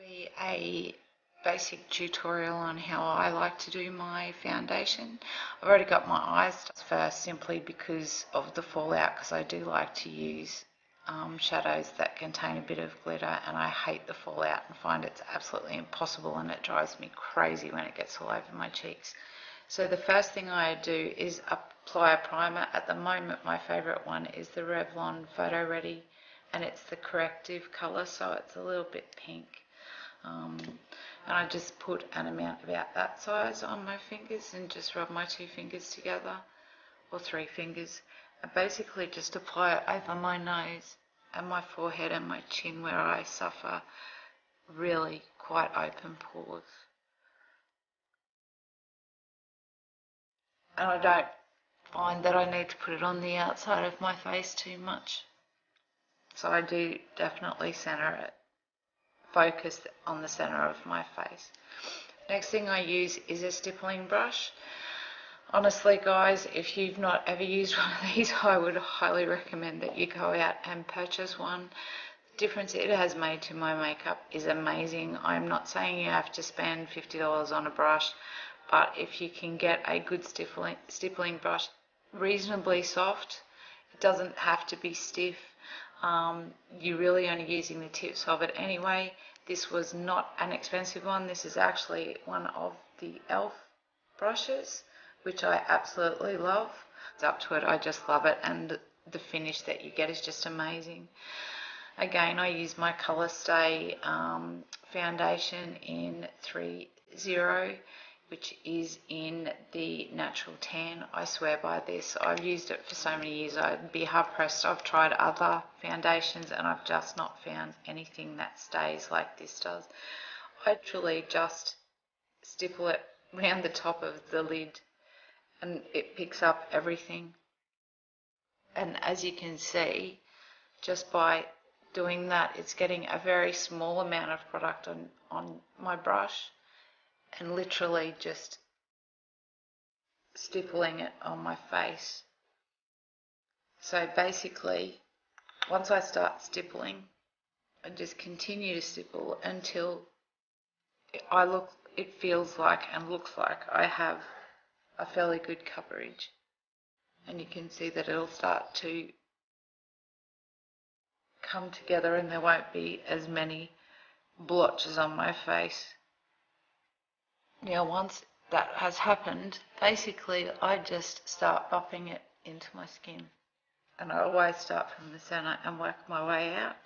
Be a basic tutorial on how I like to do my foundation. I've already got my eyes first simply because of the fallout, because I do like to use shadows that contain a bit of glitter, and I hate the fallout and find it's absolutely impossible, and it drives me crazy when it gets all over my cheeks. So the first thing I do is apply a primer. At the moment my favourite one is the Revlon Photo Ready, and it's the corrective colour, so it's a little bit pink. And I just put an amount about that size on my fingers and just rub my 2 fingers together, or 3 fingers, and basically just apply it over my nose and my forehead and my chin, where I suffer really quite open pores. And I don't find that I need to put it on the outside of my face too much, so I do definitely center it, focus on the center of my face. Next thing I use is a stippling brush. Honestly guys, if you've not ever used one of these, I would highly recommend that you go out and purchase one. The difference it has made to my makeup is amazing. I'm not saying you have to spend $50 on a brush, but if you can get a good stippling brush, reasonably soft, it doesn't have to be stiff. You're really only using the tips of it anyway. This was not an expensive one. This is actually one of the e.l.f. brushes, which I absolutely love. It's up to it, I just love it, and the finish that you get is just amazing. Again, I use my Colour Stay foundation in 30, which is in the natural tan. I swear by this. I've used it for so many years, I'd be hard pressed. I've tried other foundations and I've just not found anything that stays like this does. I literally just stipple it around the top of the lid and it picks up everything. And as you can see, just by doing that, it's getting a very small amount of product on my brush, and literally just stippling it on my face. So basically, once I start stippling, I just continue to stipple until it feels like and looks like I have a fairly good coverage. And you can see that it'll start to come together and there won't be as many blotches on my face. Now once that has happened, basically I just start buffing it into my skin, and I always start from the center and work my way out,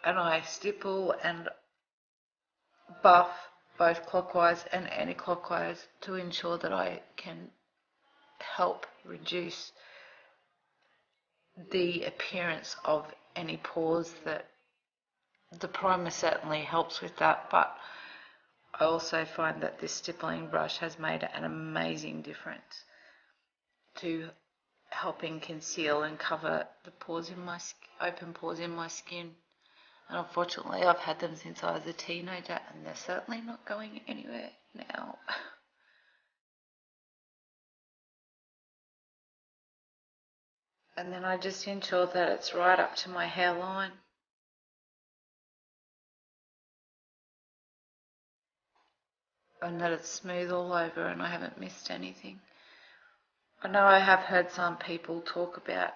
and I stipple and buff both clockwise and anti-clockwise to ensure that I can help reduce the appearance of any pores. That the primer certainly helps with that, but I also find that this stippling brush has made an amazing difference to helping conceal and cover the pores in my open pores in my skin. And unfortunately, I've had them since I was a teenager, and they're certainly not going anywhere now. And then I just ensure that it's right up to my hairline. And that it's smooth all over and I haven't missed anything. I know I have heard some people talk about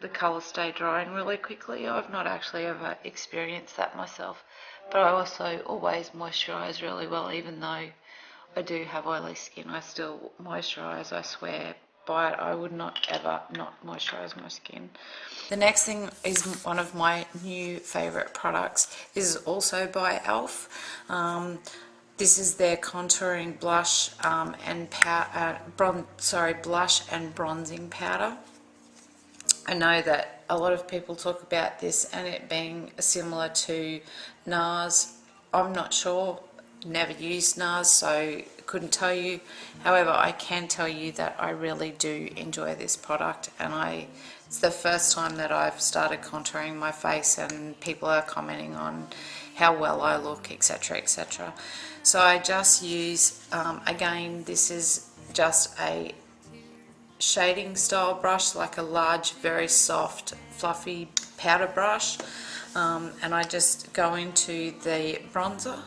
the Colour Stay drying really quickly. I've not actually ever experienced that myself, but I also always moisturise really well. Even though I do have oily skin, I still moisturise. I swear by it. I would not ever not moisturise my skin. The next thing is one of my new favourite products. This is also by e.l.f. This is their contouring blush blush and bronzing powder. I know that a lot of people talk about this and it being similar to NARS. I'm not sure, never used NARS, so couldn't tell you. However, I can tell you that I really do enjoy this product, and it's the first time that I've started contouring my face and people are commenting on how well I look, etc, etc. So I just use, again, this is just a shading style brush, like a large, very soft, fluffy powder brush. and I just go into the bronzer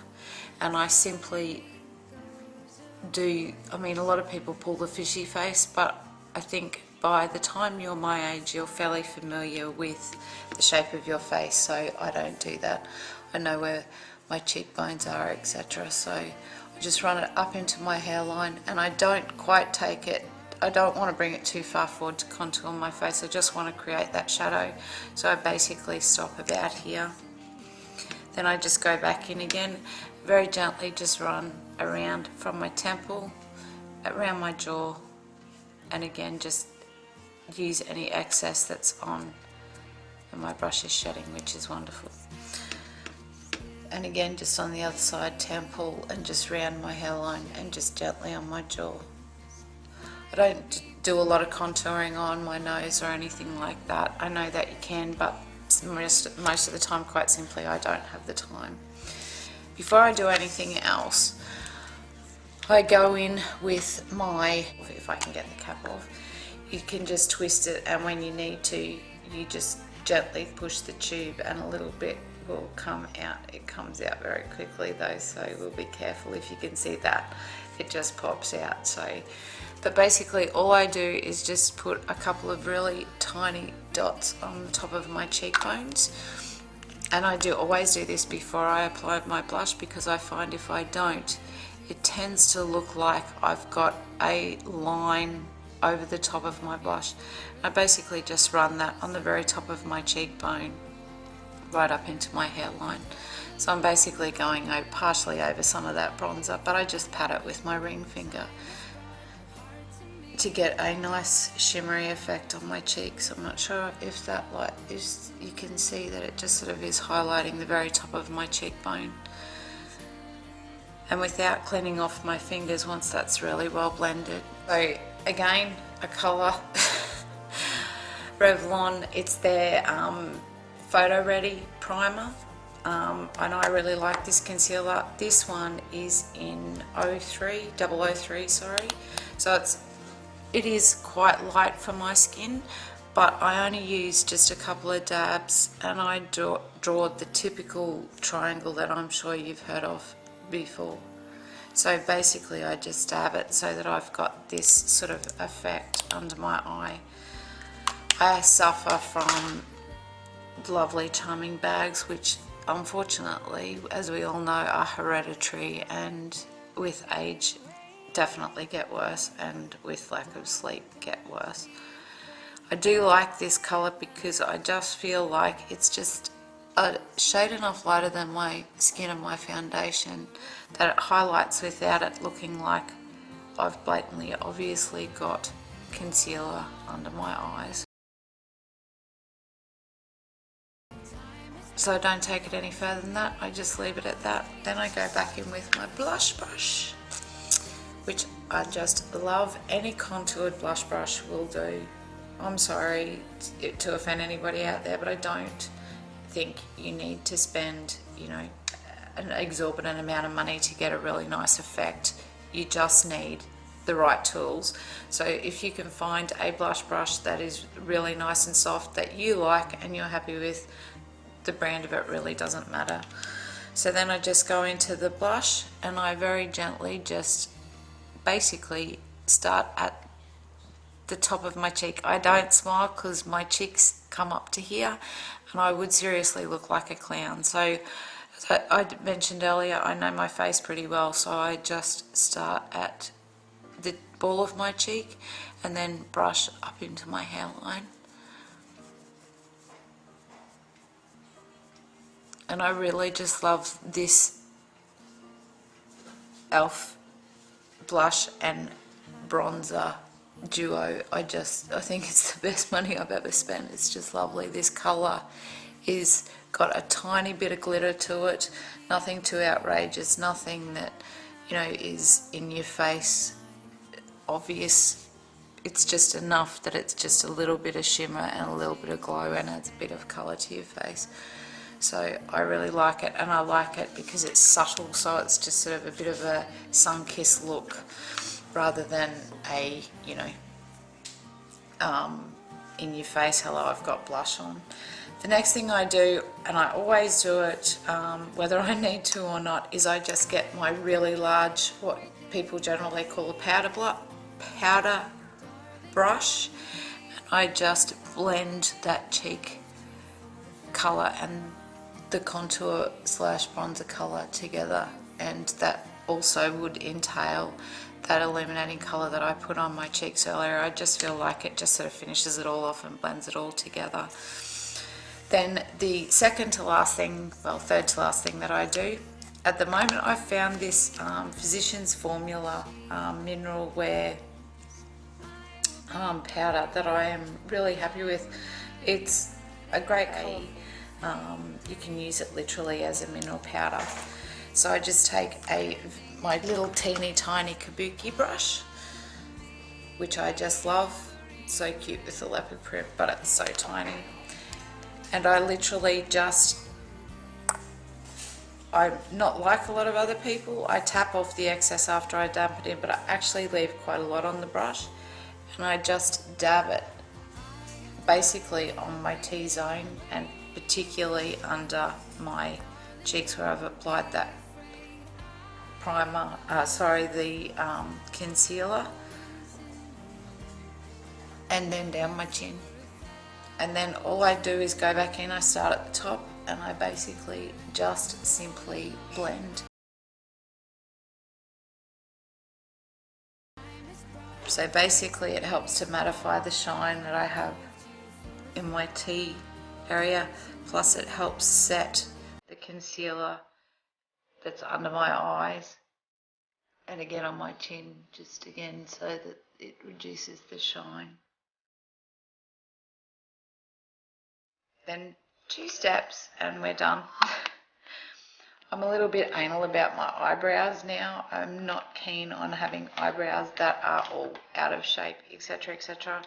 and I simply do, I mean, a lot of people pull the fishy face, but I think by the time you're my age you're fairly familiar with the shape of your face, so I don't do that. I know where my cheekbones are, etc. So I just run it up into my hairline, and I don't quite take it, I don't want to bring it too far forward to contour my face, I just want to create that shadow. So I basically stop about here. Then I just go back in again, very gently just run around from my temple, around my jaw, and again just use any excess that's on, and my brush is shedding, which is wonderful. And again just on the other side, temple, and just round my hairline and just gently on my jaw. I don't do a lot of contouring on my nose or anything like that. I know that you can, but most of the time, quite simply, I don't have the time. Before I do anything else, I go in with my, if I can get the cap off, you can just twist it, and when you need to, you just gently push the tube and a little bit will come out. It comes out very quickly though, so we'll be careful. If you can see that, it just pops out. So, but basically all I do is just put a couple of really tiny dots on the top of my cheekbones, and I always do this before I apply my blush, because I find if I don't, it tends to look like I've got a line over the top of my blush. I basically just run that on the very top of my cheekbone right up into my hairline. So I'm basically going over, partially over some of that bronzer, but I just pat it with my ring finger to get a nice shimmery effect on my cheeks. I'm not sure if that light is, you can see that it just sort of is highlighting the very top of my cheekbone. And without cleaning off my fingers once that's really well blended. So again, a colour, Revlon, it's their Photo Ready primer, and I really like this concealer. This one is in 003, sorry. So it is quite light for my skin, but I only use just a couple of dabs, and I draw the typical triangle that I'm sure you've heard of before. So basically I just dab it so that I've got this sort of effect under my eye. I suffer from lovely charming bags, which unfortunately, as we all know, are hereditary, and with age definitely get worse, and with lack of sleep get worse. I do like this colour because I just feel like it's just a shade enough lighter than my skin and my foundation that it highlights without it looking like I've blatantly obviously got concealer under my eyes. So I don't take it any further than that, I just leave it at that. Then I go back in with my blush brush, which I just love. Any contoured blush brush will do. I'm sorry to offend anybody out there, but I don't think you need to spend, you know, an exorbitant amount of money to get a really nice effect. You just need the right tools. So if you can find a blush brush that is really nice and soft that you like and you're happy with, the brand of it really doesn't matter. So then I just go into the blush and I very gently just basically start at the top of my cheek. I don't smile because my cheeks come up to here and I would seriously look like a clown. So as I mentioned earlier, I know my face pretty well, so I just start at the ball of my cheek and then brush up into my hairline. And I really just love this e.l.f. blush and bronzer duo. I think it's the best money I've ever spent. It's just lovely. This colour is got a tiny bit of glitter to it, nothing too outrageous, nothing that, you know, is in your face obvious. It's just enough that it's just a little bit of shimmer and a little bit of glow and adds a bit of colour to your face. So I really like it, and I like it because it's subtle, so it's just sort of a bit of a sun-kissed look rather than a, you know, in your face, hello, I've got blush on. The next thing I do, and I always do it whether I need to or not, is I just get my really large, what people generally call a powder brush, and I just blend that cheek colour and the contour / bronzer colour together, and that also would entail that illuminating colour that I put on my cheeks earlier. I just feel like it just sort of finishes it all off and blends it all together. Then the second to last thing, well, third to last thing that I do, at the moment I've found this Physicians Formula mineral wear powder that I am really happy with. It's a great colour. You can use it literally as a mineral powder. So I just take my little teeny tiny kabuki brush, which I just love. It's so cute with the leopard print, but it's so tiny. And I literally just, I'm not like a lot of other people, I tap off the excess after I damp it in, but I actually leave quite a lot on the brush, and I just dab it basically on my T-zone and particularly under my cheeks where I've applied that the concealer, and then down my chin. And then all I do is go back in, I start at the top, and I basically just simply blend. So basically it helps to mattify the shine that I have in my T area, plus it helps set the concealer that's under my eyes and again on my chin, just again so that it reduces the shine. Then 2 steps and we're done. I'm a little bit anal about my eyebrows now. I'm not keen on having eyebrows that are all out of shape, etc, etc.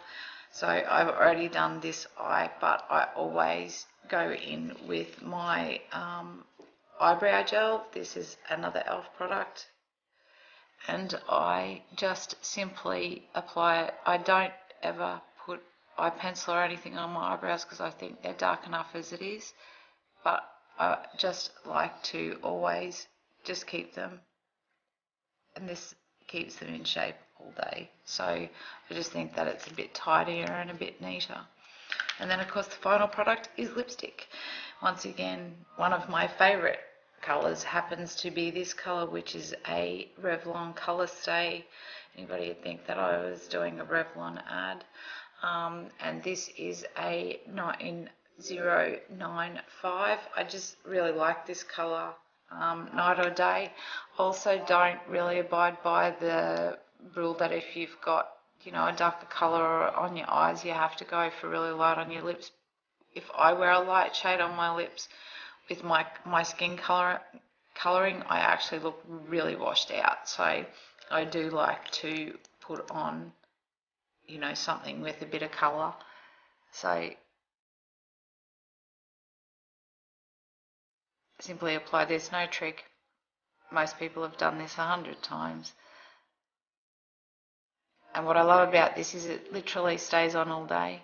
So I've already done this eye, but I always go in with my eyebrow gel. This is another e.l.f. product, and I just simply apply it. I don't ever put eye pencil or anything on my eyebrows because I think they're dark enough as it is, but I just like to always just keep them, and this keeps them in shape all day. So I just think that it's a bit tidier and a bit neater. And then of course the final product is lipstick. Once again, one of my favourite colours happens to be this colour, which is a Revlon Colour Stay. Anybody would think that I was doing a Revlon ad. And this is a 9095. I just really like this colour night or day. Also don't really abide by the rule that if you've got, you know, a darker colour on your eyes, you have to go for really light on your lips. If I wear a light shade on my lips with my skin colouring, I actually look really washed out. So I do like to put on, you know, something with a bit of colour. So simply apply this, no trick. Most people have done this 100 times. And what I love about this is it literally stays on all day.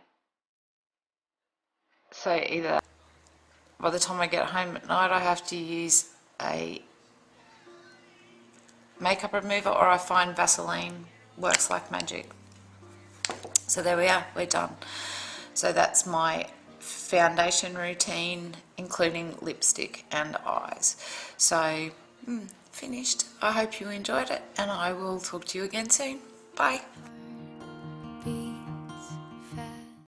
So either by the time I get home at night I have to use a makeup remover, or I find Vaseline works like magic. So there we are, we're done. So that's my foundation routine, including lipstick and eyes. So finished. I hope you enjoyed it, and I will talk to you again soon. Bye.